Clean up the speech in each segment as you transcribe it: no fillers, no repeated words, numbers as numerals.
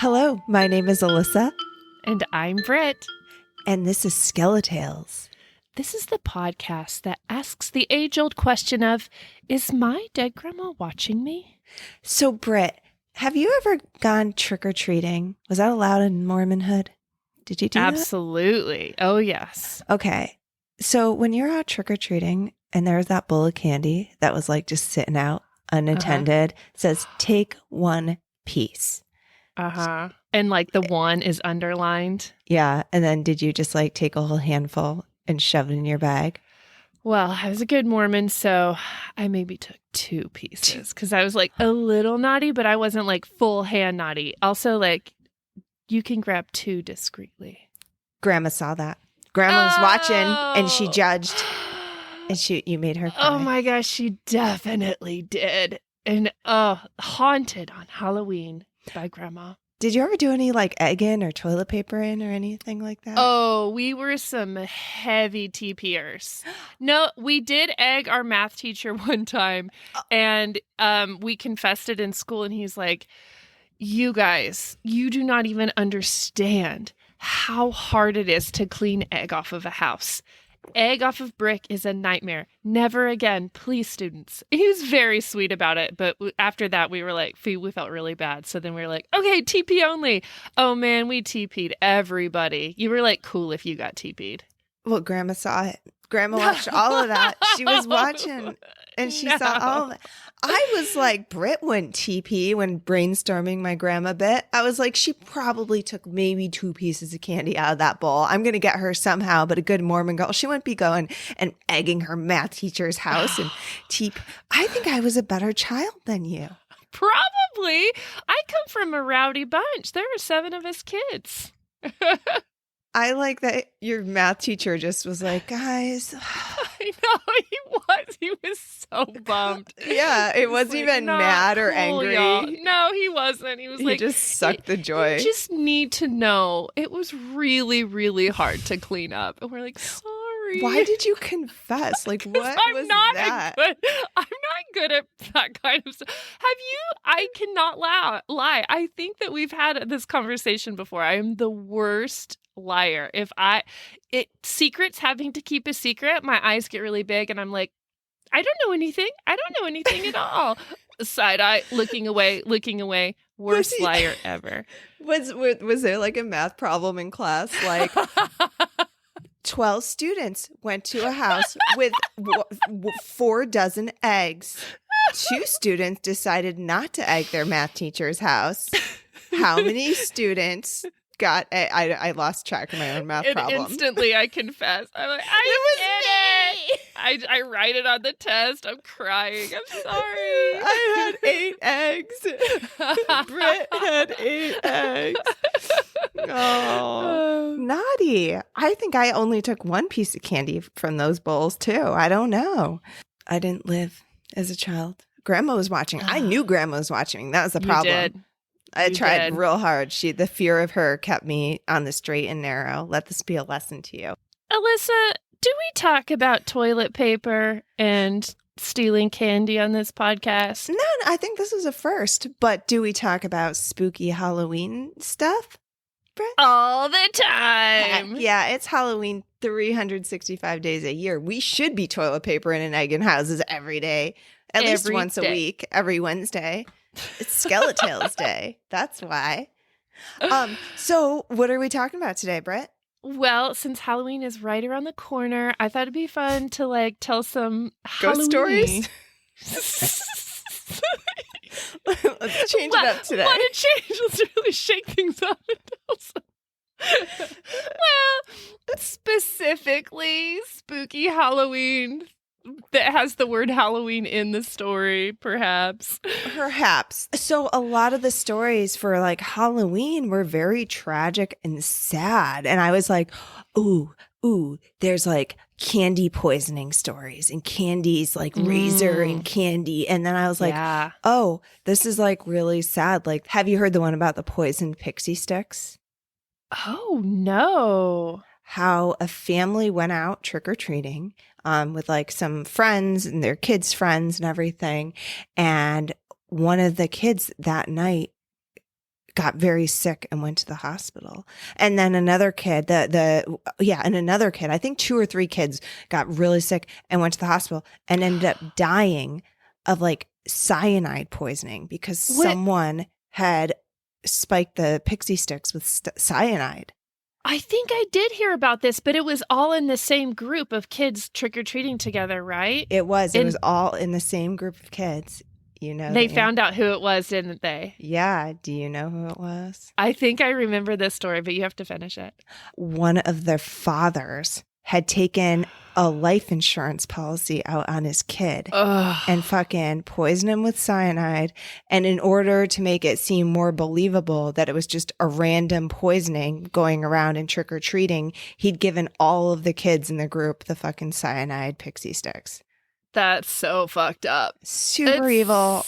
Hello, my name is Alissa. And I'm Britt. And this is Skeletales. This is the podcast that asks the age-old question of, is my dead grandma watching me? So, Britt, have you ever gone trick-or-treating? Was that allowed in Mormonhood? Did you do that? Absolutely. Oh, yes. Okay. So when you're out trick-or-treating and there's that bowl of candy that was like just sitting out unattended, it says, take one piece. Uh-huh. And like the one is underlined. Yeah. And then did you just like take a whole handful and shove it in your bag? Well, I was a good Mormon, so I maybe took 2 pieces because I was like a little naughty, but I wasn't like full hand naughty. Also, like you can grab 2 discreetly. Grandma saw that. Grandma was watching and she judged and you made her cry. Oh my gosh, she definitely did. And haunted on Halloween by Grandma. Did you ever do any like egging or toilet paper in or anything like that? Oh, we were some heavy TPers. No, we did egg our math teacher one time, and we confessed it in school, and he's like, you guys, you do not even understand how hard it is to clean egg off of a house. Egg off of brick is a nightmare. Never again, please, students. He was very sweet about it, but after that, we were like, we felt really bad. So then we were like, okay, TP only. Oh man, we TP'd everybody. You were like cool if you got TP'd. Well, Grandma saw it. Grandma watched all of that. She was watching and she saw all of it. I was like, Britt wouldn't TP when brainstorming my grandma bit. I was like, she probably took maybe 2 pieces of candy out of that bowl. I'm going to get her somehow, but a good Mormon girl, she wouldn't be going and egging her math teacher's house and TP. I think I was a better child than you. Probably. I come from a rowdy bunch. There were 7 of us kids. I like that your math teacher just was like, guys. I know, he was so bummed. Yeah, it wasn't like, even mad or cool, angry. Y'all. No, he wasn't. He was like, he just sucked the joy. You just need to know it was really, really hard to clean up. And we're like, sorry. Why did you confess? Like, what was that? I'm not good at that kind of stuff. I cannot lie. I think that we've had this conversation before. I am the worst liar. Secrets, having to keep a secret, my eyes get really big and I'm like, I don't know anything at all. Side eye, looking away. Worst liar ever. Was there like a math problem in class? Like 12 students went to a house with 4 dozen eggs. 2 students decided not to egg their math teacher's house. How many students got I lost track of my own math problem. Instantly, I confess. I'm like, I write it on the test. I'm crying. I'm sorry. I had 8 eggs. Britt had 8 eggs. Oh, naughty. I think I only took 1 piece of candy from those bowls, too. I don't know. I didn't live as a child. Grandma was watching. I knew Grandma was watching. That was the problem. You did. I tried real hard. The fear of her kept me on the straight and narrow. Let this be a lesson to you. Alissa, do we talk about toilet paper and stealing candy on this podcast? No, I think this is a first. But do we talk about spooky Halloween stuff, Britt? All the time. Yeah, it's Halloween 365 days a year. We should be toilet paper and egging houses every day. At least once a week, every Wednesday. It's Skeletales Day. That's why. So what are we talking about today, Britt? Well, since Halloween is right around the corner, I thought it'd be fun to like tell some ghost stories. Let's change it up today. Let it change. Let's really shake things up and tell some. Well, specifically spooky Halloween that has the word Halloween in the story, perhaps. So a lot of the stories for like Halloween were very tragic and sad. And I was like, ooh, there's like candy poisoning stories and candies like razor and candy. And then I was like, oh, this is like really sad. Like, have you heard the one about the poisoned pixie sticks? Oh, no. How a family went out trick-or-treating with like some friends and their kids' friends and everything. And one of the kids that night got very sick and went to the hospital. And then another kid, and another kid, I think 2 or 3 kids got really sick and went to the hospital and ended up dying of like cyanide poisoning because someone had spiked the pixie sticks with cyanide. I think I did hear about this, but it was all in the same group of kids trick-or-treating together, right? It was. It was all in the same group of kids. You know, they found out who it was, didn't they? Yeah. Do you know who it was? I think I remember this story, but you have to finish it. One of their fathers had taken a life insurance policy out on his kid and fucking poisoned him with cyanide. And in order to make it seem more believable that it was just a random poisoning going around and trick or treating, he'd given all of the kids in the group the fucking cyanide pixie sticks. That's so fucked up. Super evil.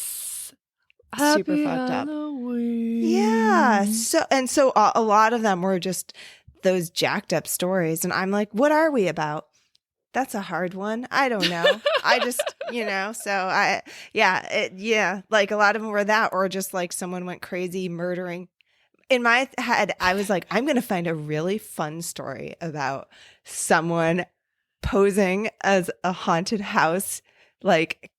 Super fucked up. Yeah. So a lot of them were just those jacked up stories. And I'm like, what are we about? That's a hard one. I don't know. I just, like a lot of them were that, or just like someone went crazy murdering. In my head, I was like, I'm going to find a really fun story about someone posing as a haunted house, like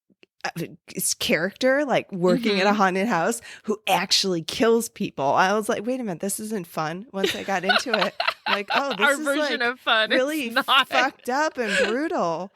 character, like working in a haunted house who actually kills people. I was like, wait a minute, this isn't fun. Once I got into it, I'm like, oh, this our is version like of fun. Really fucked up and brutal.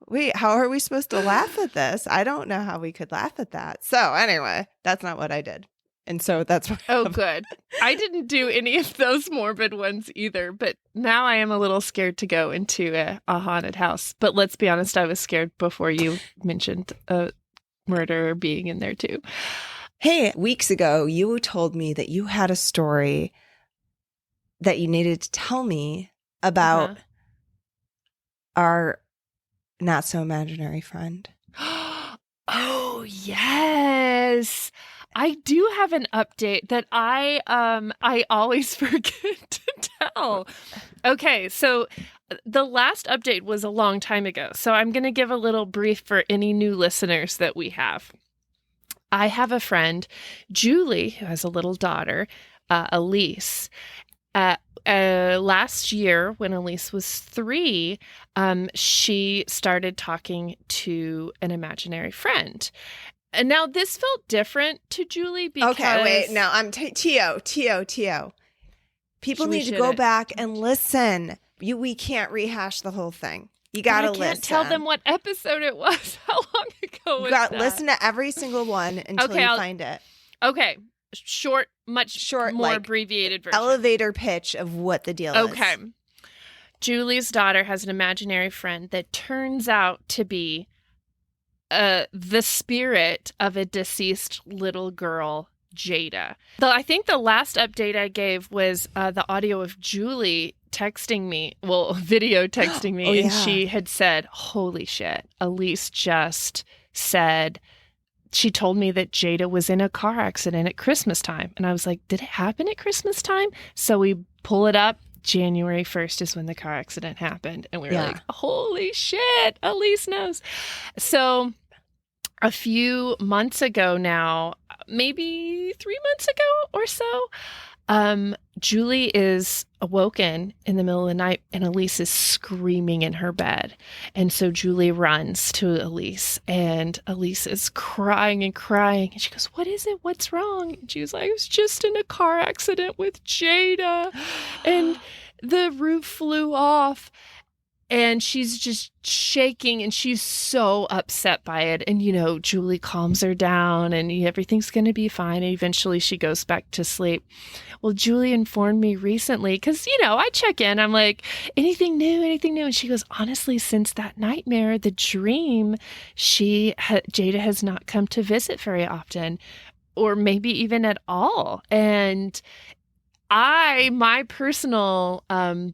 Wait, how are we supposed to laugh at this? I don't know how we could laugh at that. So anyway, that's not what I did. And so that's what good. I didn't do any of those morbid ones either, but now I am a little scared to go into a haunted house. But let's be honest, I was scared before you mentioned a murderer being in there too. Hey, weeks ago, you told me that you had a story that you needed to tell me about our not so imaginary friend. Oh, yes. I do have an update that I always forget to tell. Okay, so the last update was a long time ago. So I'm going to give a little brief for any new listeners that we have. I have a friend, Julie, who has a little daughter, Alissa. Last year, when Alissa was 3, she started talking to an imaginary friend. And now this felt different to Julie because... Okay, wait. No, I'm T.O. People need to go back and listen. We can't rehash the whole thing. You got to listen. I can't tell them what episode it was. How long ago was that? You got to listen to every single one until you find it. Okay. Much short, more like, abbreviated version. Elevator pitch of what the deal is. Okay. Julie's daughter has an imaginary friend that turns out to be the spirit of a deceased little girl, Jada. Though I think the last update I gave was the audio of Julie texting me, video texting me, and she had said, holy shit, Alissa just said, she told me that Jada was in a car accident at Christmas time. And I was like, did it happen at Christmas time? So we pull it up. January 1st is when the car accident happened. And we were like, holy shit, Alissa knows. So a few months ago now, maybe 3 months ago or so, Julie is awoken in the middle of the night and Alissa is screaming in her bed. And so Julie runs to Alissa and Alissa is crying and crying. And she goes, what is it? What's wrong? And she was like, I was just in a car accident with Jada and the roof flew off. And she's just shaking and she's so upset by it. And, Julie calms her down and everything's going to be fine. And eventually she goes back to sleep. Well, Julie informed me recently because, I check in. I'm like, anything new? And she goes, honestly, since that nightmare, the dream, Jada has not come to visit very often or maybe even at all. And my personal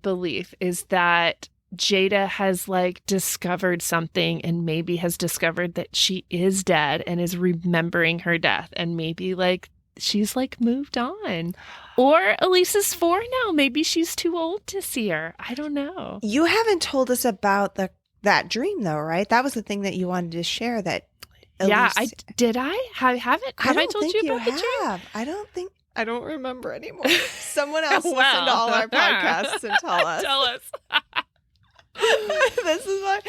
belief is that Jada has discovered something and maybe has discovered that she is dead and is remembering her death and maybe she's moved on. Or Alyssa's 4 now. Maybe she's too old to see her. I don't know. You haven't told us about that dream though, right? That was the thing that you wanted to share that. Yeah, I did. I haven't. Have I told you about the dream? I don't think. I don't remember anymore. Someone else listen to all our podcasts and tell us. Tell us. This is why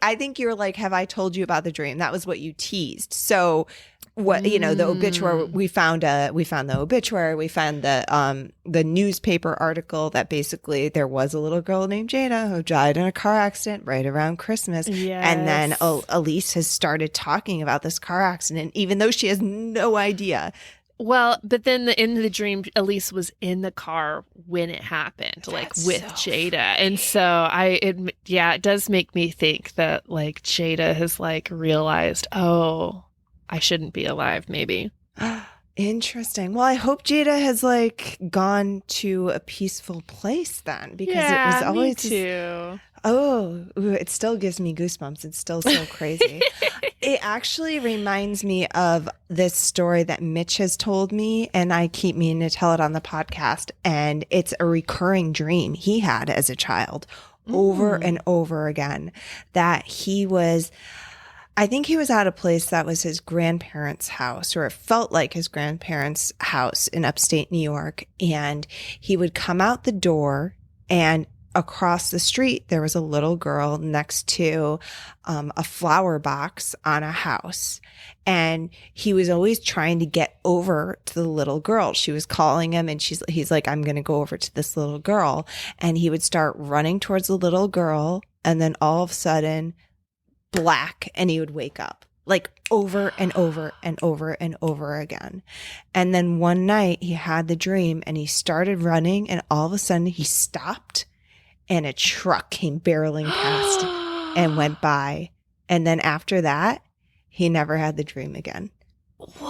I think you're like, have I told you about the dream? That was what you teased. So what, the obituary, we found the obituary, we found the newspaper article that basically there was a little girl named Jada who died in a car accident right around Christmas. Yes. And then Elise has started talking about this car accident, even though she has no idea. Well, but then in the dream, Elise was in the car when it happened, with Jada. And so it does make me think that like Jada has like realized, oh, I shouldn't be alive, maybe. Interesting. Well, I hope Jada has like gone to a peaceful place then, because it was always me too. It still gives me goosebumps. It's still so crazy. It actually reminds me of this story that Mitch has told me, and I keep meaning to tell it on the podcast. And it's a recurring dream he had as a child over and over again, that I think he was at a place that was his grandparents' house, or it felt like his grandparents' house in upstate New York. And he would come out the door, and across the street, there was a little girl next to a flower box on a house. And he was always trying to get over to the little girl. She was calling him, and he's like, I'm going to go over to this little girl. And he would start running towards the little girl. And then all of a sudden, black, and he would wake up like over and over and over and over again. And then one night he had the dream, and he started running, and all of a sudden he stopped, and a truck came barreling past and went by. And then after that, he never had the dream again. Whoa.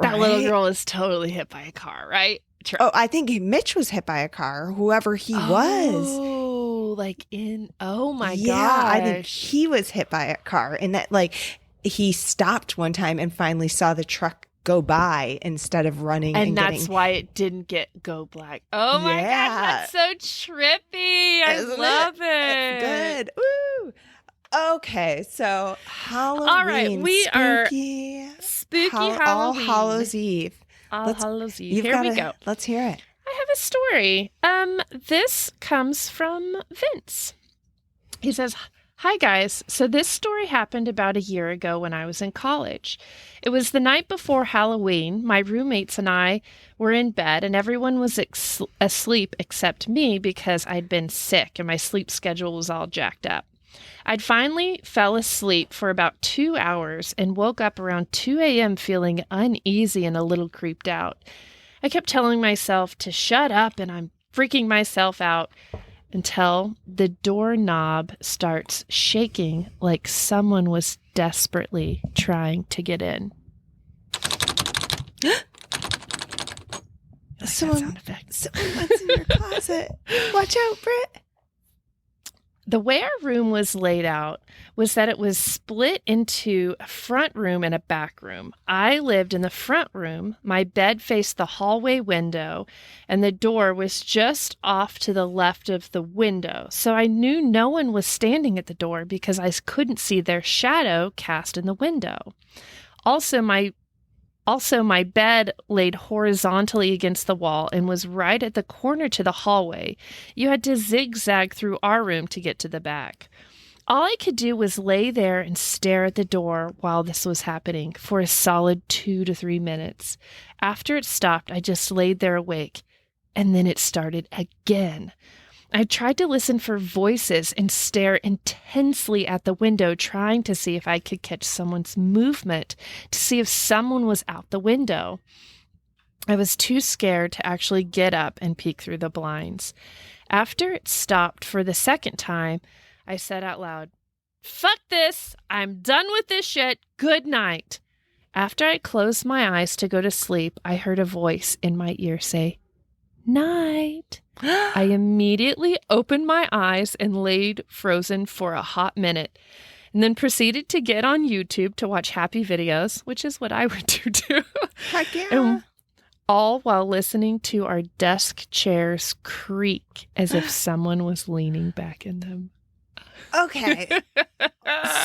That little girl is totally hit by a car, right? Oh, I think Mitch was hit by a car, whoever he was. Oh, oh my gosh. Yeah, I think he was hit by a car, and that like he stopped one time and finally saw the truck go by instead of running. And that's why it didn't go black. Oh my gosh, that's so trippy. I love it. It's good. Woo. Okay, so Halloween. All right, we are spooky Halloween. All Hallows Eve. Hallows Eve. Here we go. Let's hear it. I have a story. This comes from Vince. He says, "Hi guys. So this story happened about a year ago when I was in college. It was the night before Halloween. My roommates and I were in bed, and everyone was asleep except me because I'd been sick and my sleep schedule was all jacked up. I'd finally fell asleep for about 2 hours and woke up around 2 a.m. feeling uneasy and a little creeped out. I kept telling myself to shut up, and I'm freaking myself out until the doorknob starts shaking like someone was desperately trying to get in." Someone's in your closet. Watch out, Britt. The way our room was laid out was that it was split into a front room and a back room. I lived in the front room. My bed faced the hallway window, and the door was just off to the left of the window. So I knew no one was standing at the door because I couldn't see their shadow cast in the window. Also, my bed laid horizontally against the wall and was right at the corner to the hallway. You had to zigzag through our room to get to the back. All I could do was lay there and stare at the door while this was happening for a solid 2 to 3 minutes. After it stopped, I just laid there awake, and then it started again. I tried to listen for voices and stare intensely at the window, trying to see if I could catch someone's movement, to see if someone was out the window. I was too scared to actually get up and peek through the blinds. After it stopped for the second time, I said out loud, "Fuck this! I'm done with this shit. Good night." After I closed my eyes to go to sleep, I heard a voice in my ear say, "Night." I immediately opened my eyes and laid frozen for a hot minute, and then proceeded to get on YouTube to watch happy videos, which is what I would do too. Heck yeah. And all while listening to our desk chairs creak as if someone was leaning back in them. Okay.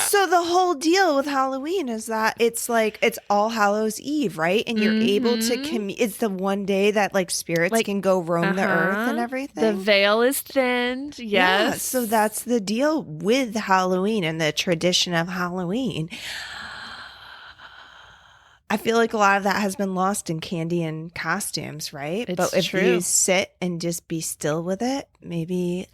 So the whole deal with Halloween is that it's like it's All Hallows Eve, right? And you're able to it's the one day that like spirits can go roam the earth and everything. The veil is thinned. Yes. Yeah, so that's the deal with Halloween and the tradition of Halloween. I feel like a lot of that has been lost in candy and costumes, right? But if you sit and just be still with it, maybe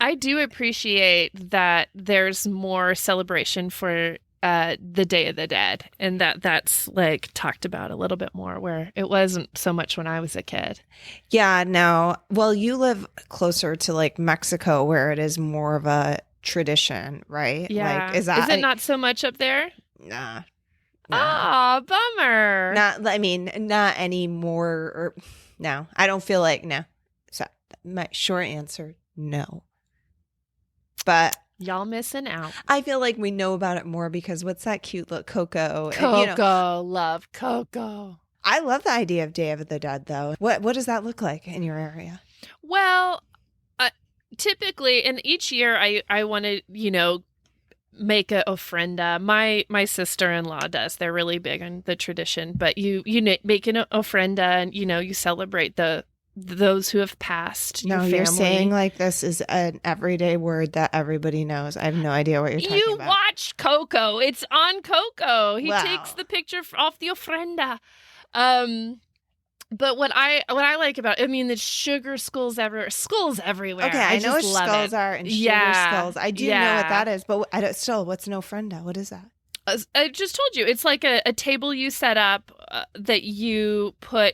I do appreciate that there's more celebration for the Day of the Dead, and that's like talked about a little bit more, where it wasn't so much when I was a kid. Yeah, no. Well, you live closer to like Mexico, where it is more of a tradition, right? Yeah. Like, is it not so much up there? Nah. Oh, bummer. Not anymore. Or no, I don't feel like no. So my short answer, no. But y'all missing out. I feel like we know about it more because what's that cute look, Coco? Coco, love Coco. I love the idea of Day of the Dead, though. What does that look like in your area? Well, typically, and each year I want to, make a ofrenda. My sister-in-law does. They're really big on the tradition, but you make an ofrenda, and you celebrate those who have passed. No, you're saying like this is an everyday word that everybody knows. I have no idea what you're talking about. You watch Coco. It's on Coco. He takes the picture off the ofrenda. But what I like about the sugar skulls everywhere. Okay, I know what skulls are and sugar skulls. I do know what that is, but what's an ofrenda? What is that? I just told you. It's like a table you set up that you put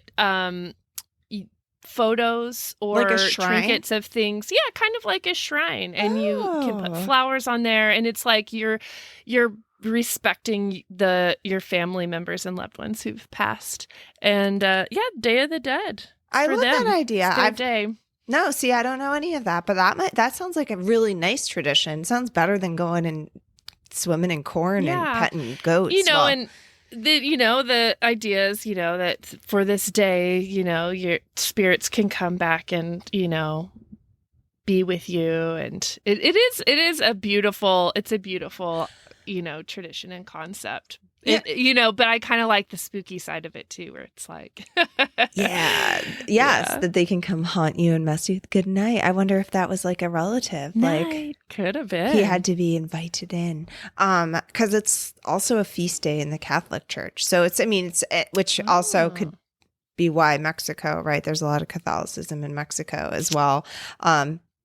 photos or like a shrine? Trinkets of things. Yeah, kind of like a shrine. And you can put flowers on there, and it's like you're respecting your family members and loved ones who've passed. And Day of the Dead. I love that idea. It's their day. No, see, I don't know any of that, but that sounds like a really nice tradition. Sounds better than going and swimming in corn and petting goats. And the idea is, that for this day, your spirits can come back and, be with you. And it is a beautiful tradition and concept. Yeah. But I kind of like the spooky side of it too, where it's like, that they can come haunt you and mess you with good night. I wonder if that was like a relative, like could have been. He had to be invited in, because it's also a feast day in the Catholic Church. So which also could be why Mexico, right? There's a lot of Catholicism in Mexico as well.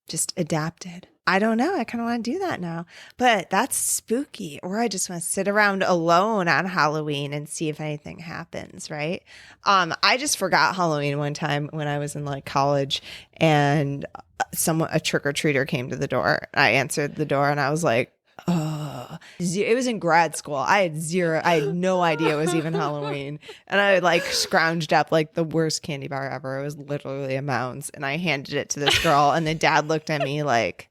Just adapted. I don't know. I kind of want to do that now, but that's spooky. Or I just want to sit around alone on Halloween and see if anything happens, right? I just forgot Halloween one time when I was in like college, and a trick-or-treater came to the door. I answered the door and I was like, oh, it was in grad school. I had no idea it was even Halloween. And I like scrounged up like the worst candy bar ever. It was literally a Mounds. And I handed it to this girl, and the dad looked at me like,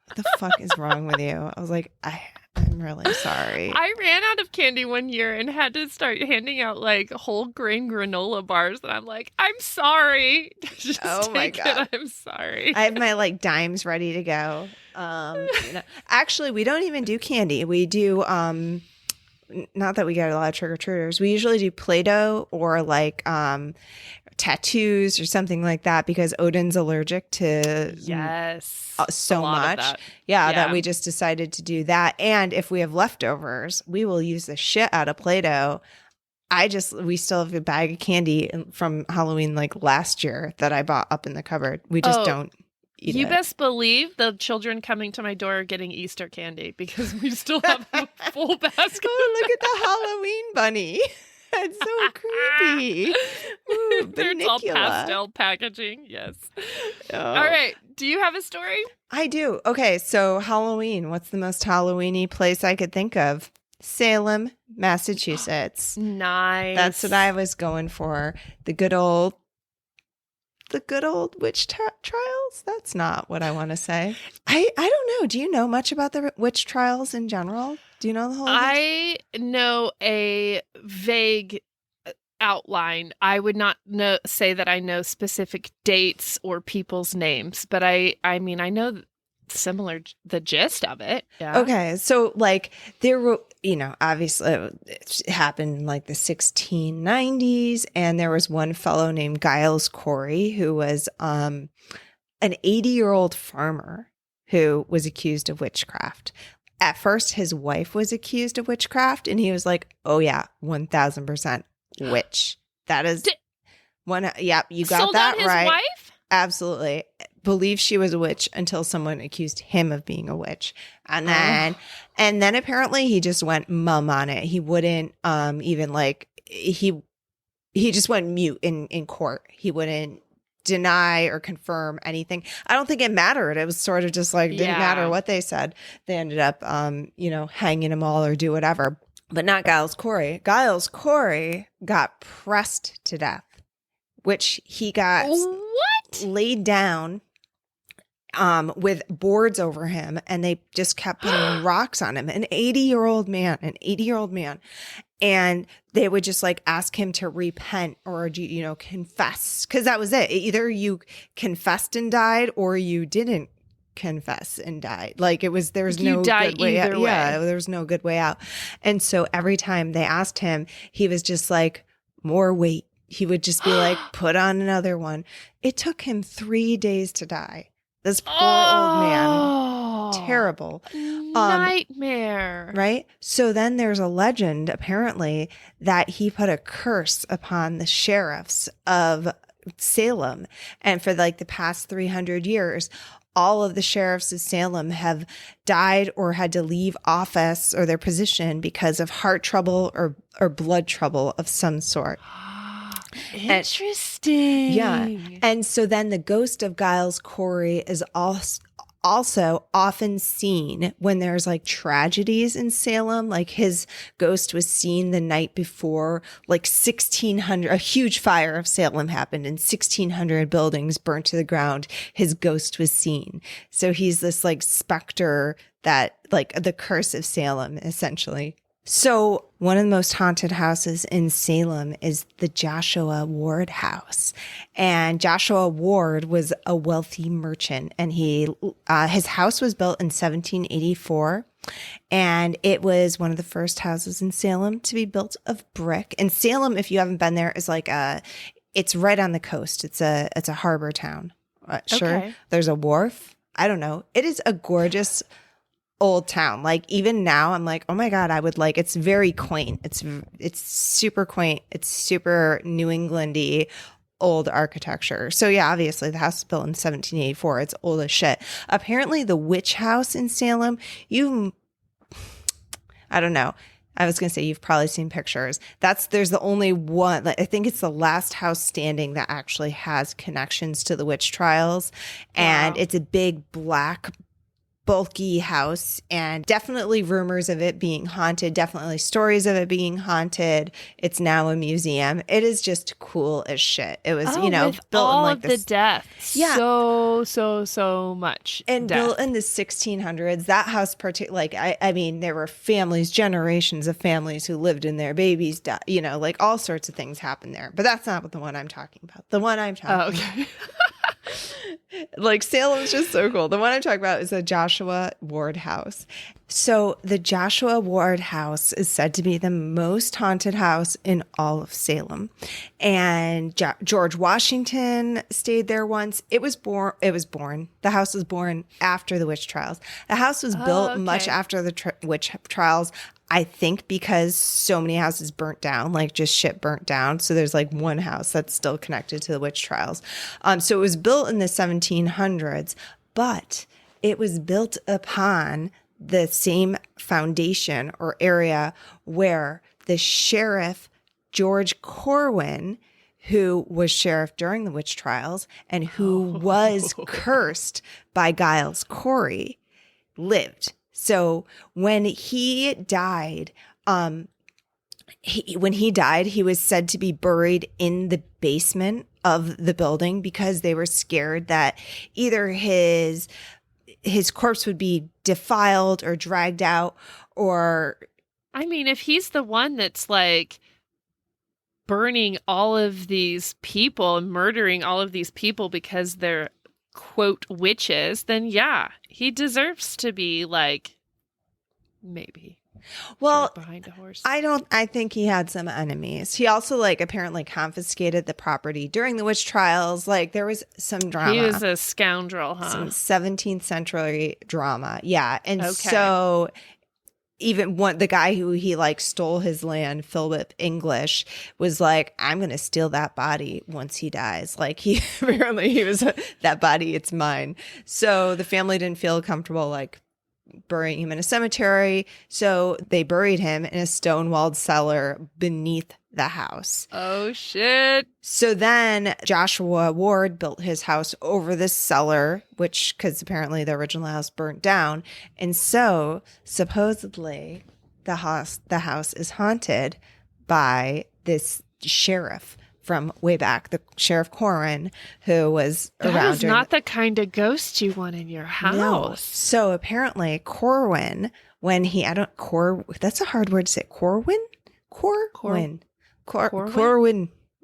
what the fuck is wrong with you? I was like, I'm really sorry. I ran out of candy one year and had to start handing out like whole grain granola bars. And I'm like, I'm sorry. Oh my God. I'm sorry. I have my like dimes ready to go. Actually, we don't even do candy. We do, not that we get a lot of trick-or-treaters. We usually do Play-Doh or like tattoos or something like that, because Odin's allergic to so much. That we just decided to do that. And if we have leftovers, we will use the shit out of Play-Doh. We still have a bag of candy from Halloween like last year that I bought up in the cupboard. We just don't eat it. You best believe the children coming to my door are getting Easter candy, because we still have a full basket. Oh, look at the Halloween bunny. That's so creepy. Ooh, it's all pastel packaging. Yes. Oh. All right. Do you have a story? I do. Okay. So Halloween. What's the most Halloween-y place I could think of? Salem, Massachusetts. Nice. That's what I was going for. The good old witch trials? That's not what I want to say. I don't know. Do you know much about the witch trials in general? Do you know the whole thing? I know a vague outline. I would not say that I know specific dates or people's names, but I know similar, the gist of it. Yeah. Okay. So like there were, obviously it happened in like the 1690s, and there was one fellow named Giles Corey who was an 80-year-old farmer who was accused of witchcraft. At first, his wife was accused of witchcraft, and he was like, "Oh yeah, 1000% witch. That is one. Yep, you got Sold that out his right. Wife? Absolutely. Believed she was a witch until someone accused him of being a witch, and then apparently he just went mum on it. He wouldn't even like he just went mute in court. He wouldn't deny or confirm anything. I don't think it mattered. It was sort of just like didn't matter what they said. They ended up hanging him all or do whatever. But not Giles Corey. Giles Corey got pressed to death, which he got laid down with boards over him, and they just kept putting rocks on him. An 80-year-old man. And they would just like ask him to repent or, confess. Because that was it. Either you confessed and died, or you didn't confess and died. Like there was no good way out. Yeah, there was no good way out. And so every time they asked him, he was just like, more weight. He would just be like, put on another one. It took him 3 days to die. This poor old man. Terrible. Nightmare. Right? So then there's a legend, apparently, that he put a curse upon the sheriffs of Salem. And for like the past 300 years, all of the sheriffs of Salem have died or had to leave office or their position because of heart trouble or blood trouble of some sort. Interesting. Yeah. And so then the ghost of Giles Corey is also often seen when there's like tragedies in Salem. Like his ghost was seen the night before, like 1600, a huge fire of Salem happened and 1600 buildings burnt to the ground. His ghost was seen. So he's this like specter that like the curse of Salem, essentially. So one of the most haunted houses in Salem is the Joshua Ward house. And Joshua Ward was a wealthy merchant, and his house was built in 1784. And it was one of the first houses in Salem to be built of brick. And Salem, if you haven't been there, is like it's right on the coast. It's a harbor town. Sure. Okay. There's a wharf. I don't know. It is a gorgeous old town. Like even now I'm like, oh my God, it's very quaint. It's super quaint. It's super New Englandy old architecture. So yeah, obviously the house was built in 1784. It's old as shit. Apparently the witch house in Salem, I don't know. I was going to say you've probably seen pictures. There's the only one, I think it's the last house standing that actually has connections to the witch trials. And it's a big black bulky house, and definitely rumors of it being haunted, definitely stories of it being haunted. It's now a museum. It is just cool as shit. It was, with built all in like of the deaths. Yeah. So much. And death. built in the 1600s. That house, I mean, there were generations of families who lived in there. Babies died, like all sorts of things happened there. But that's not the one I'm talking about. The one I'm talking about. Like Salem's just so cool. The one I'm talking about is the Joshua Ward house. So the Joshua Ward house is said to be the most haunted house in all of Salem. And George Washington stayed there once. The house was born after the witch trials. The house was built much after the witch trials. I think because so many houses burnt down, like just shit burnt down. So there's like one house that's still connected to the witch trials. So it was built in the 1700s, but it was built upon the same foundation or area where the sheriff, George Corwin, who was sheriff during the witch trials and who was cursed by Giles Corey, lived. So when he died, he was said to be buried in the basement of the building because they were scared that either his corpse would be defiled or dragged out, or I mean, if he's the one that's like burning all of these people and murdering all of these people because they're quote witches, then yeah, he deserves to be like maybe Well, behind a horse. I think he had some enemies. He also like apparently confiscated the property during the witch trials. Like there was some drama. He was a scoundrel, huh? Some 17th century drama. Yeah. And Okay. so even the guy who he like stole his land, Philip English, was like, I'm going to steal that body once he dies. Like he apparently he was that body, it's mine. So the family didn't feel comfortable like burying him in a cemetery. So they buried him in a stone-walled cellar beneath the house. Oh, shit. So then Joshua Ward built his house over this cellar, which, because apparently the original house burnt down. And so supposedly the house is haunted by this sheriff from way back, the Sheriff Corwin, who was around. That is not the kind of ghost you want in your house. No. So apparently Corwin, when that's a hard word to say. Corwin? Corwin.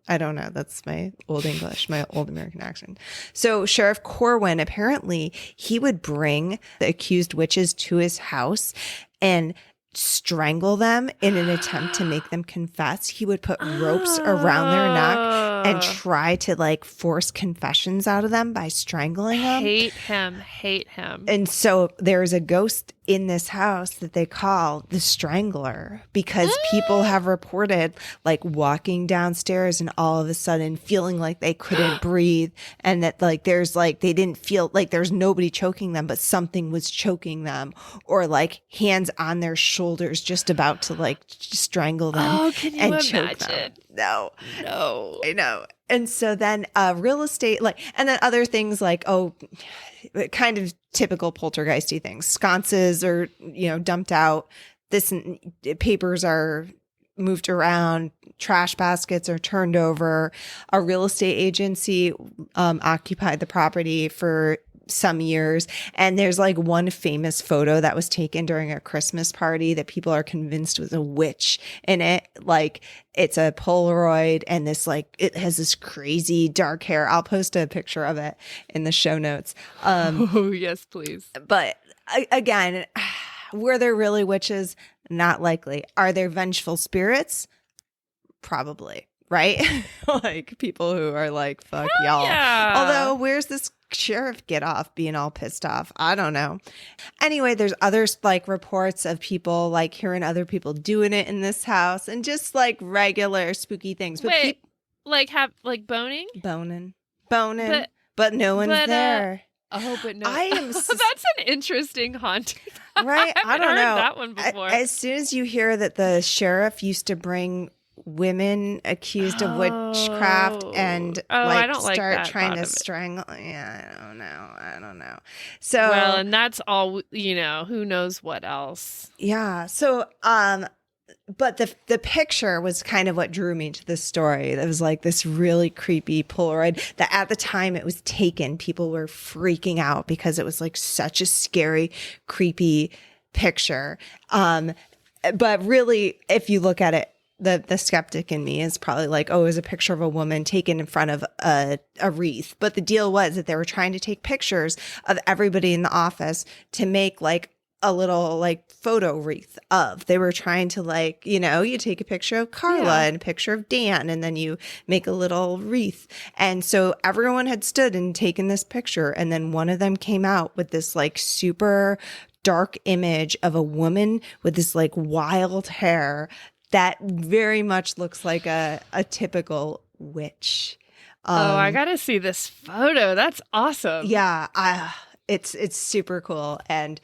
I don't know. That's my old English, my old American accent. So Sheriff Corwin, apparently he would bring the accused witches to his house and strangle them in an attempt to make them confess. He would put ropes around their neck and try to like force confessions out of them by strangling them. Hate him. And so there's a ghost in this house that they call the Strangler because people have reported like walking downstairs and all of a sudden feeling like they couldn't breathe, and that like there's like they didn't feel like there's nobody choking them, but something was choking them, or like hands on their shoulders just about to like strangle them. Oh, can you imagine? No, I know. And so then real estate, like, and then other things like, kind of typical poltergeisty things. Sconces are, dumped out. Papers are moved around. Trash baskets are turned over. A real estate agency occupied the property for some years. And there's like one famous photo that was taken during a Christmas party that people are convinced was a witch in it. Like it's a Polaroid and this like, it has this crazy dark hair. I'll post a picture of it in the show notes. Oh, yes, please. But again, were there really witches? Not likely. Are there vengeful spirits? Probably. Right? Like people who are like, fuck y'all. Yeah. Although where's this sheriff get off being all pissed off? I don't know. Anyway, there's others like reports of people like hearing other people doing it in this house and just like regular spooky things. But wait, like have like boning, but no one's there. Oh, but no. I am. That's an interesting haunting. Right? I don't know that one before. As soon as you hear that the sheriff used to bring women accused of witchcraft and start trying to strangle. Yeah, I don't know. So well, and that's all, who knows what else. Yeah. So, but the picture was kind of what drew me to this story. It was like this really creepy Polaroid that at the time it was taken, people were freaking out because it was like such a scary, creepy picture. But really, if you look at it, the skeptic in me is probably like, oh, it was a picture of a woman taken in front of a wreath. But the deal was that they were trying to take pictures of everybody in the office to make like a little like photo wreath of. They were trying to like, you take a picture of Carla and a picture of Dan, and then you make a little wreath. And so everyone had stood and taken this picture. And then one of them came out with this like super dark image of a woman with this like wild hair that very much looks like a typical witch. I gotta see this photo. That's awesome. Yeah, it's super cool. And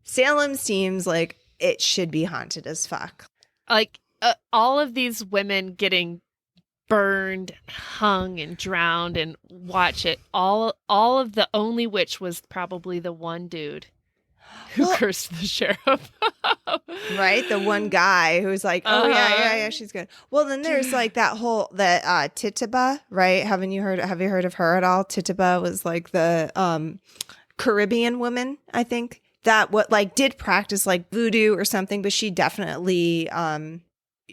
Salem seems like it should be haunted as fuck. Like all of these women getting burned, hung, and drowned, and watch it. All of the only witch was probably the one dude who cursed the sheriff. Right? The one guy who's like, oh, yeah, she's good. Well, then there's like that whole, Tituba, right? Have you heard of her at all? Tituba was like the Caribbean woman, I think, that did practice like voodoo or something, but she definitely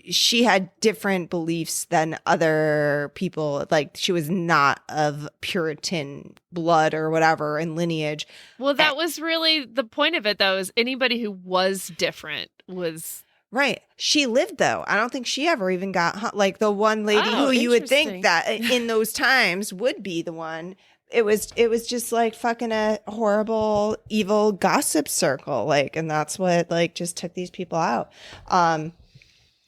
she had different beliefs than other people. Like she was not of Puritan blood or whatever and lineage. Well, that was really the point of it, though, is anybody who was different was... Right. She lived, though. I don't think she ever even got like the one lady who you would think that in those times would be the one. It was just like fucking a horrible, evil gossip circle. Like, and that's what like just took these people out. I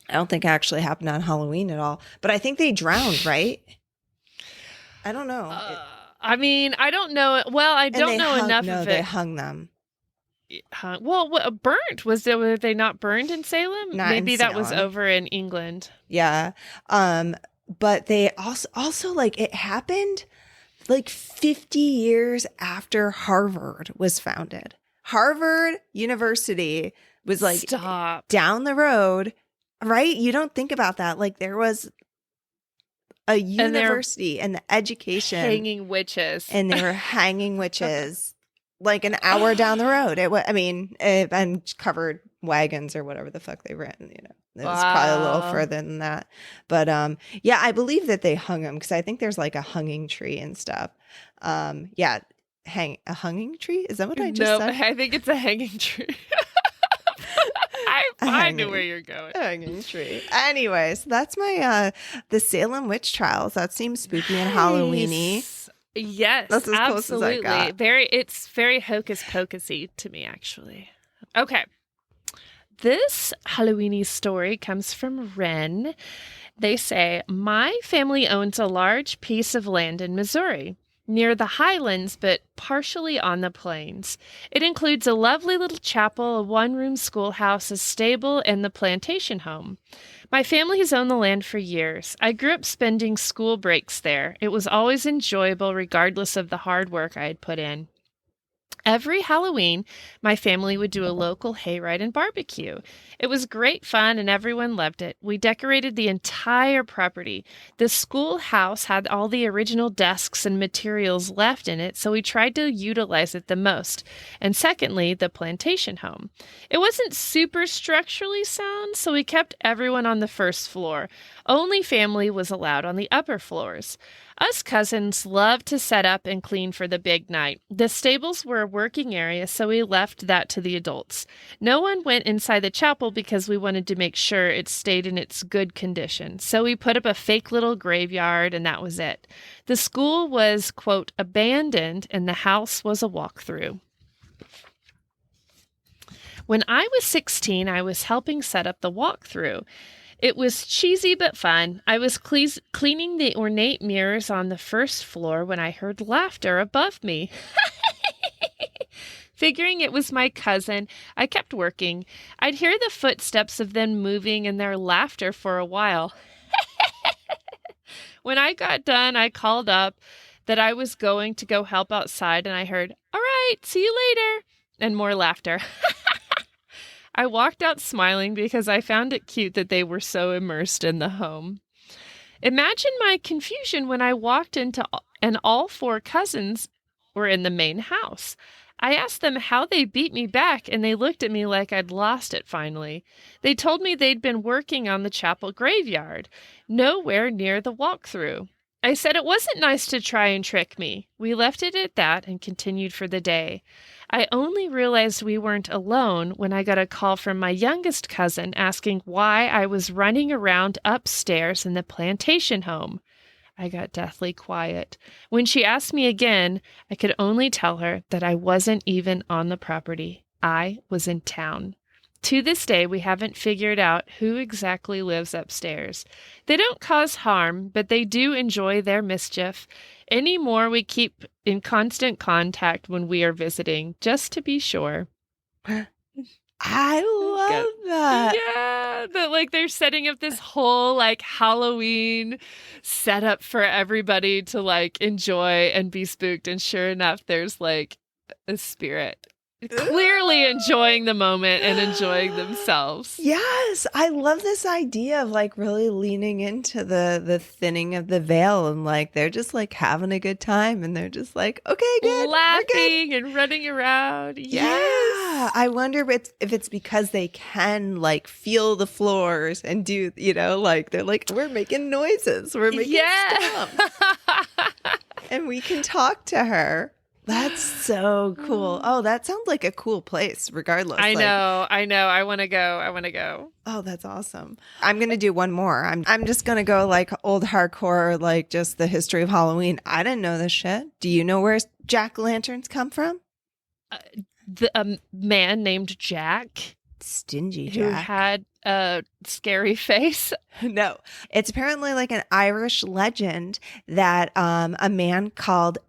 don't think it actually happened on Halloween at all, but I think they drowned, right? I don't know. I mean, I don't know. Well, I don't know enough of it. They hung them. Well, burnt were they not burned in Salem? Not Maybe in that was Salem. over in England. Yeah. But they also like it happened like 50 years after Harvard was founded. Harvard University was like down the road, right? You don't think about that. Like there was a university and the education hanging witches, and they were hanging witches. Like an hour down the road. And covered wagons or whatever the fuck they ran, you know. It was probably a little further than that. But yeah, I believe that they hung them because I think there's like a hanging tree and stuff. Yeah, a hanging tree? Is that what I just said? I think it's a hanging tree. I knew where you're going. Hanging tree. Anyways, that's my the Salem witch trials. That seems spooky and Halloweeny. Yes, that's as absolutely. Close as I got. It's very hocus pocusy to me, actually. Okay. This Halloweeny story comes from Wren. They say, my family owns a large piece of land in Missouri, near the highlands, but partially on the plains. It includes a lovely little chapel, a one-room schoolhouse, a stable, and the plantation home. My family has owned the land for years. I grew up spending school breaks there. It was always enjoyable, regardless of the hard work I had put in. Every Halloween, my family would do a local hayride and barbecue. It was great fun and everyone loved it. We decorated the entire property. The schoolhouse had all the original desks and materials left in it, so we tried to utilize it the most. And secondly, the plantation home. It wasn't super structurally sound, so we kept everyone on the first floor. Only family was allowed on the upper floors. Us cousins loved to set up and clean for the big night. The stables were a working area, so we left that to the adults. No one went inside the chapel because we wanted to make sure it stayed in its good condition. So we put up a fake little graveyard, and that was it. The school was, quote, abandoned, and the house was a walkthrough. When I was 16, I was helping set up the walkthrough. It was cheesy but fun. I was cleaning the ornate mirrors on the first floor when I heard laughter above me. Figuring it was my cousin, I kept working. I'd hear the footsteps of them moving and their laughter for a while. When I got done, I called up that I was going to go help outside, and I heard, "All right, see you later," and more laughter. I walked out smiling because I found it cute that they were so immersed in the home. Imagine my confusion when I walked into and all four cousins were in the main house. I asked them how they beat me back, and they looked at me like I'd lost it finally. They told me they'd been working on the chapel graveyard, nowhere near the walkthrough. I said it wasn't nice to try and trick me. We left it at that and continued for the day. I only realized we weren't alone when I got a call from my youngest cousin asking why I was running around upstairs in the plantation home. I got deathly quiet. When she asked me again, I could only tell her that I wasn't even on the property. I was in town. To this day, we haven't figured out who exactly lives upstairs. They don't cause harm, but they do enjoy their mischief. Anymore, we keep in constant contact when we are visiting, just to be sure. I love that. Yeah, that like they're setting up this whole like Halloween setup for everybody to like enjoy and be spooked. And sure enough, there's like a spirit clearly enjoying the moment and enjoying themselves. Yes, I love this idea of like really leaning into the thinning of the veil, and like they're just like having a good time, and they're just like, okay, good, laughing and running around. Yes. Yeah. Yeah, I wonder if it's because they can like feel the floors and do, like they're like, we're making noises, we're making stomps, and we can talk to her. That's so cool. Oh, that sounds like a cool place, regardless. I know. I want to go. Oh, that's awesome. I'm going to do one more. I'm just going to go like old hardcore, like just the history of Halloween. I didn't know this shit. Do you know where jack-o'-lanterns come from? The man named Jack. Stingy Jack. Who had a scary face. No, it's apparently like an Irish legend that a man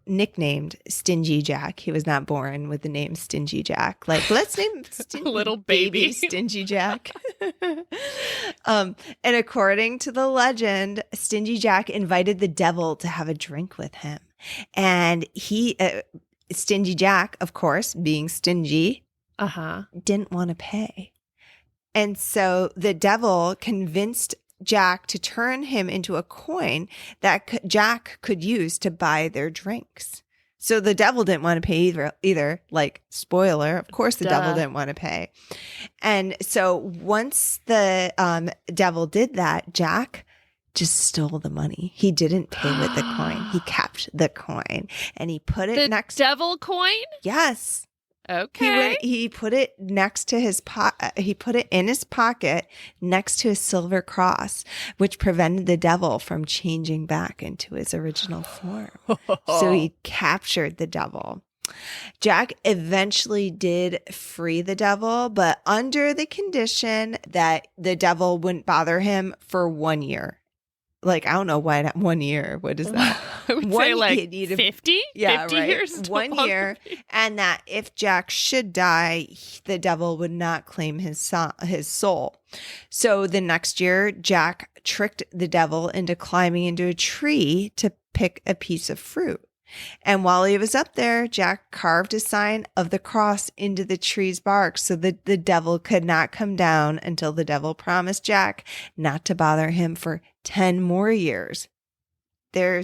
nicknamed Stingy Jack. He was not born with the name Stingy Jack. Like, let's name Stingy little baby Stingy Jack. And according to the legend, Stingy Jack invited the devil to have a drink with him, and Stingy Jack, of course, being stingy, didn't want to pay. And so the devil convinced Jack to turn him into a coin that Jack could use to buy their drinks. So the devil didn't want to pay either. Like, spoiler, of course the devil didn't want to pay. And so once the devil did that, Jack just stole the money. He didn't pay with the coin. He kept the coin and he put it next. The devil coin? Yes. Okay. He put it next to his he put it in his pocket next to his silver cross, which prevented the devil from changing back into his original form. So he captured the devil. Jack eventually did free the devil, but under the condition that the devil wouldn't bother him for 1 year. Like, I don't know why 1 year. What is that? I would say like 50? Yeah, 50 right. years? 1 year. And that if Jack should die, the devil would not claim his soul. So the next year, Jack tricked the devil into climbing into a tree to pick a piece of fruit. And while he was up there, Jack carved a sign of the cross into the tree's bark so that the devil could not come down until the devil promised Jack not to bother him for 10 more years. There you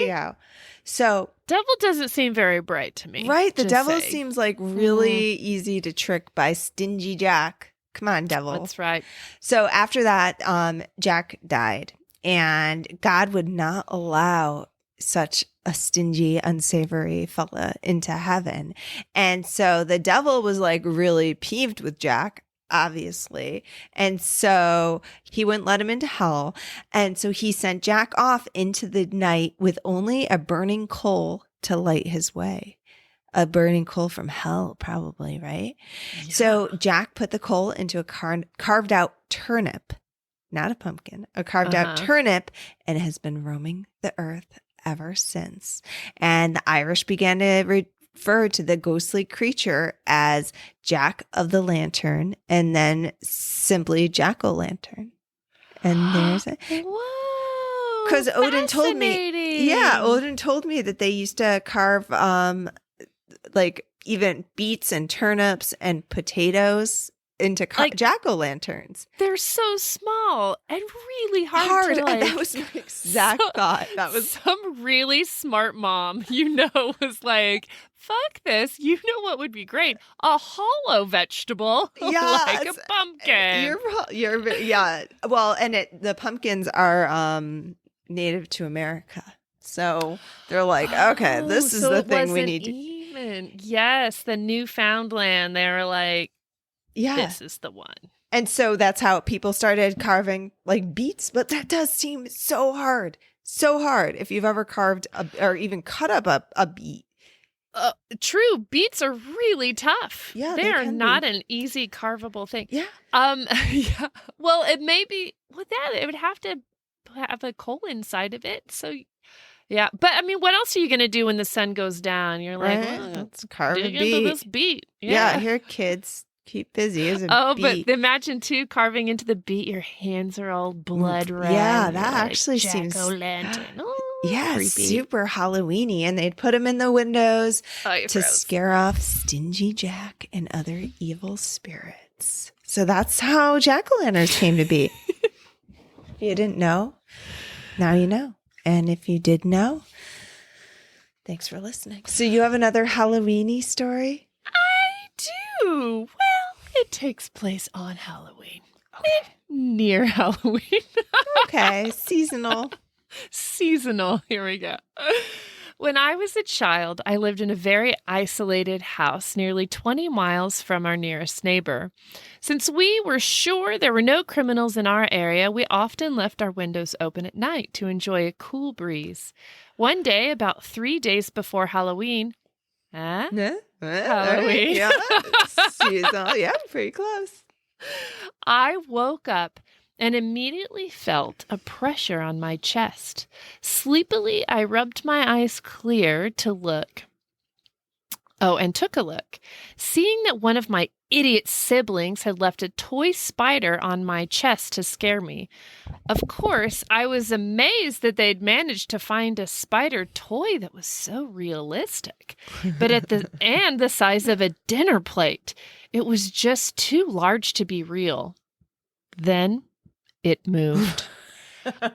go. So devil doesn't seem very bright to me. Right. The devil seems like really easy to trick by stingy Jack. Come on, devil. That's right. So after that, Jack died, and God would not allow such a stingy, unsavory fella into heaven. And so the devil was like really peeved with Jack, obviously. And so he wouldn't let him into hell. And so he sent Jack off into the night with only a burning coal to light his way. A burning coal from hell, probably, right? Yeah. So Jack put the coal into a carved out turnip, not a pumpkin, a carved out turnip, and has been roaming the earth ever since. And the Irish began to refer to the ghostly creature as Jack of the Lantern, and then simply jack-o'-lantern. And there's it. Whoa! Because Odin told me, Odin told me that they used to carve like even beets and turnips and potatoes into jack-o'-lanterns. They're so small and really hard to That was my exact thought. That was some really smart mom, was like, fuck this. You know what would be great? A hollow vegetable, like a pumpkin. Yeah. Well, and the pumpkins are native to America. So they're like, okay, this is the thing we need to. Yes, the Newfoundland. They were like, this is the one. And so that's how people started carving like beets. But that does seem so hard. So hard if you've ever carved or even cut up a beet. True. Beets are really tough. Yeah, they are not an easy carvable thing. Yeah. Yeah. Well, it may be with that. It would have to have a coal inside of it. So, yeah. But I mean, what else are you going to do when the sun goes down? You're like, let's carve a beet. Into this beet. Yeah. Here, kids. Keep busy as a beet. But imagine too carving into the beet. Your hands are all blood red. Yeah, that actually seems jack-o'-lantern. Creepy. Super Halloweeny, and they'd put them in the windows to scare off stingy Jack and other evil spirits. So that's how jack-o'-lanterns came to be. If you didn't know, now you know. And if you did know, thanks for listening. So you have another Halloweeny story? I do. Ooh, well, it takes place on Halloween. Okay. Near Halloween. Okay, seasonal. Seasonal. Here we go. When I was a child, I lived in a very isolated house nearly 20 miles from our nearest neighbor. Since we were sure there were no criminals in our area, we often left our windows open at night to enjoy a cool breeze. One day, about 3 days before Halloween, Halloween. Yeah, seasonal. Yeah, pretty close. I woke up and immediately felt a pressure on my chest. Sleepily, I rubbed my eyes clear to look. Oh, and took a look. Seeing that one of my idiot siblings had left a toy spider on my chest to scare me. Of course, I was amazed that they'd managed to find a spider toy that was so realistic. But at the end, the size of a dinner plate. It was just too large to be real. Then it moved.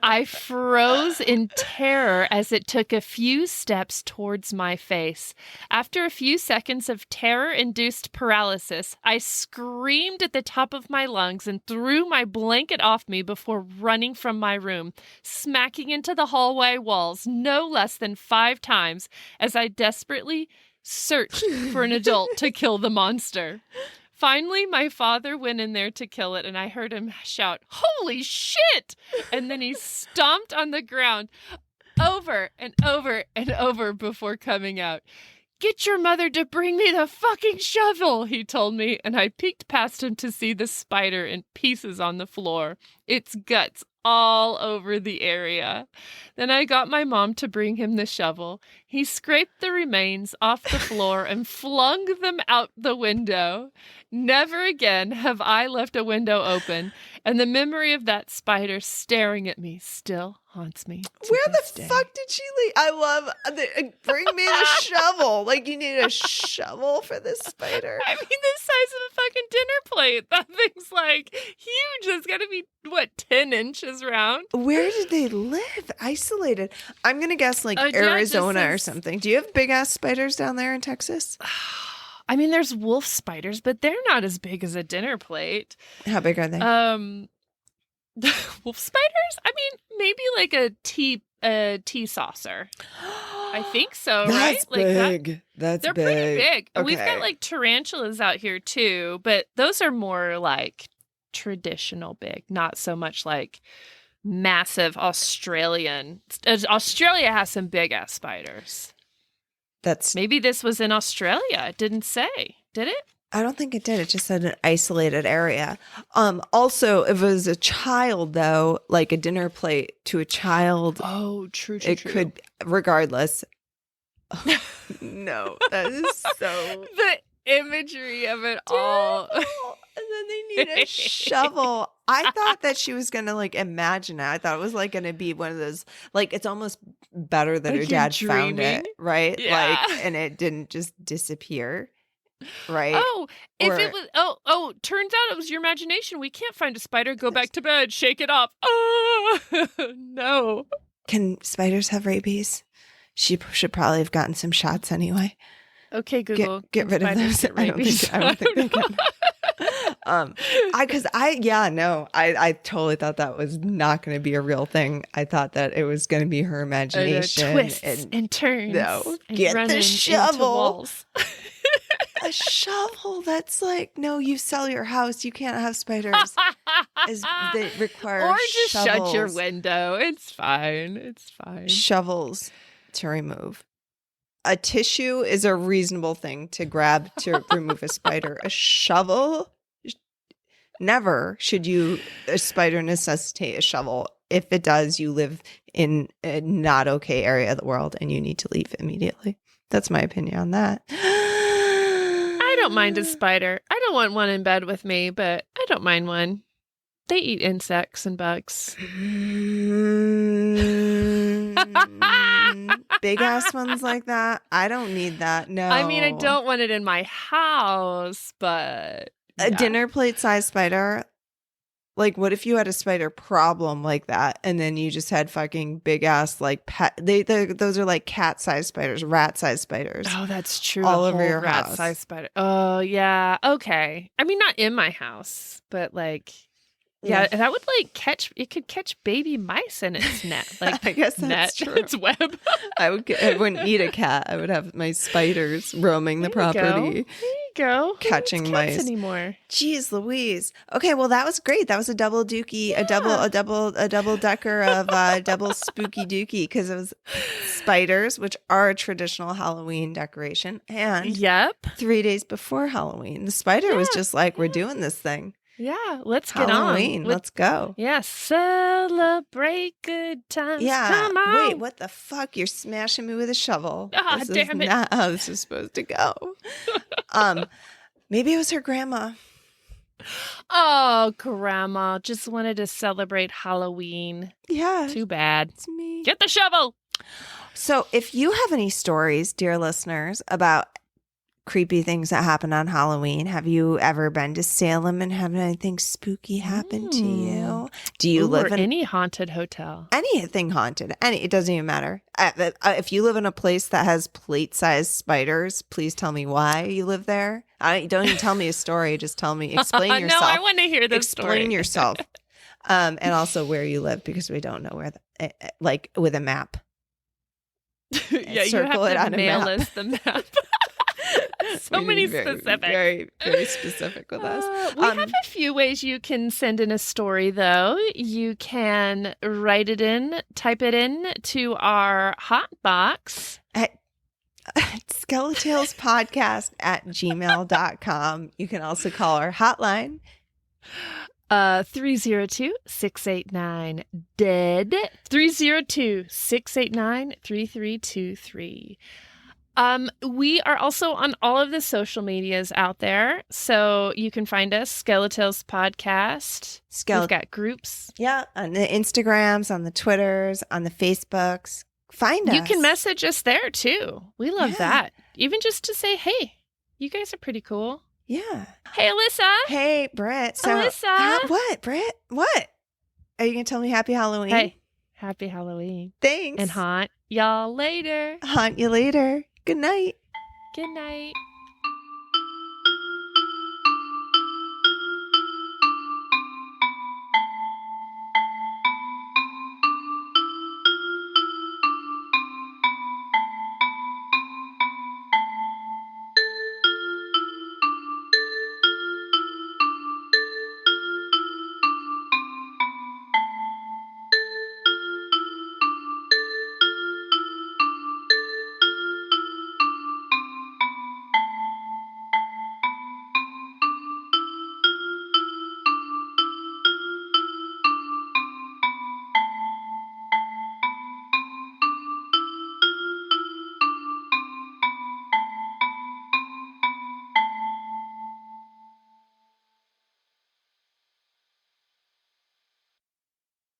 I froze in terror as it took a few steps towards my face. After a few seconds of terror-induced paralysis, I screamed at the top of my lungs and threw my blanket off me before running from my room, smacking into the hallway walls no less than 5 times as I desperately searched for an adult to kill the monster. Finally, my father went in there to kill it, and I heard him shout, "Holy shit!" And then he stomped on the ground over and over and over before coming out. "Get your mother to bring me the fucking shovel," he told me, and I peeked past him to see the spider in pieces on the floor, its guts all over the area. Then I got my mom to bring him the shovel. He scraped the remains off the floor and flung them out the window. Never again have I left a window open, and the memory of that spider staring at me still haunts me. Where the fuck did she leave? I love bring me the shovel. Like, you need a shovel for this spider. I mean, the size of a fucking dinner plate. That thing's like huge. It's got to be, what, 10 inches round? Where did they live? Isolated. I'm going to guess like Arizona or something. Do you have big ass spiders down there in Texas? I mean, there's wolf spiders, but they're not as big as a dinner plate. How big are they? Wolf spiders? I mean, maybe like a tea saucer. I think so, right? That's like big. That's they're big. pretty big. Okay. We've got like tarantulas out here too, but those are more like traditional big, not so much like massive Australian. Australia has some big ass spiders. Maybe this was in Australia. It didn't say, did it? I don't think it did. It just said an isolated area. Also, if it was a child, though, like a dinner plate to a child. Oh, true. Could, regardless. Oh, no, that is so. The imagery of it all. And then they need a shovel. I thought that she was going to like imagine it. I thought it was like going to be one of those, like, it's almost better that like her dad found it, right? Yeah. Like, and it didn't just disappear. Right. Oh, if it was turns out it was your imagination. We can't find a spider. Go back to bed. Shake it off. Oh no. Can spiders have rabies? She should probably have gotten some shots anyway. Okay, Google. Get rid of those. I don't think they can. I totally thought that was not going to be a real thing. I thought that it was going to be her imagination. Twists and turns. No, and get the shovel. A shovel. That's like, no, you sell your house. You can't have spiders. They require or just shovels. shut your window. It's fine. Shovels to remove. A tissue is a reasonable thing to grab to remove a spider. A shovel, never should a spider necessitate a shovel. If it does, you live in a not okay area of the world and you need to leave immediately. That's my opinion on that. I don't mind a spider. I don't want one in bed with me, but I don't mind one. They eat insects and bugs. Big ass ones like that. I don't need that. No. I mean, I don't want it in my house, but a dinner plate size spider. Like, what if you had a spider problem like that, and then you just had fucking big ass like pet? Those are like cat-sized spiders, rat-sized spiders. Oh, that's true. All a over whole your house. rat-sized spider. Oh, yeah. Okay. I mean, not in my house, but like, yeah, that would like catch. It could catch baby mice in its net. Like, I guess that's true. Its web. I wouldn't need a cat. I would have my spiders roaming the property. There you go. Catching Who needs cats mice anymore. Jeez Louise. Okay, well that was great. That was a double dookie, a double decker of double spooky dookie, because it was spiders, which are a traditional Halloween decoration, and 3 days before Halloween, the spider was just like, we're doing this thing. Yeah, let's get Halloween. on. Let's go. Yeah, celebrate good times. Yeah. Come on. Wait, what the fuck? You're smashing me with a shovel. Ah, This damn is it. not how this is supposed to go. Maybe it was her grandma. Oh, Grandma just wanted to celebrate Halloween. Yeah. Too bad. It's me. Get the shovel. So if you have any stories, dear listeners, about creepy things that happen on Halloween, have you ever been to Salem and had anything spooky happen to you? Do you live in any haunted hotel? Anything haunted? It doesn't even matter. If you live in a place that has plate-sized spiders, please tell me why you live there. Don't even tell me a story. Just explain yourself. No, I want to hear this Explain story. yourself. And also where you live, because we don't know where, like with a map. Yeah, Circle you it have on to a mail map. us the map. So many specifics. Very, very specific with us. We have a few ways you can send in a story, though. You can write it in, type it in to our hot box. At skeletalespodcast@gmail.com. You can also call our hotline. 302-689-DEAD. 302-689-3323. We are also on all of the social medias out there. So you can find us, Skeletales Podcast. We've got groups. Yeah, on the Instagrams, on the Twitters, on the Facebooks. Find us. You can message us there too. We love that. Even just to say, hey, you guys are pretty cool. Yeah. Hey, Alissa. Hey, Britt. So, Alissa. What, Britt? What? Are you going to tell me Happy Halloween? Hey, Happy Halloween. Thanks. And haunt y'all later. Haunt you later. Good night. Good night.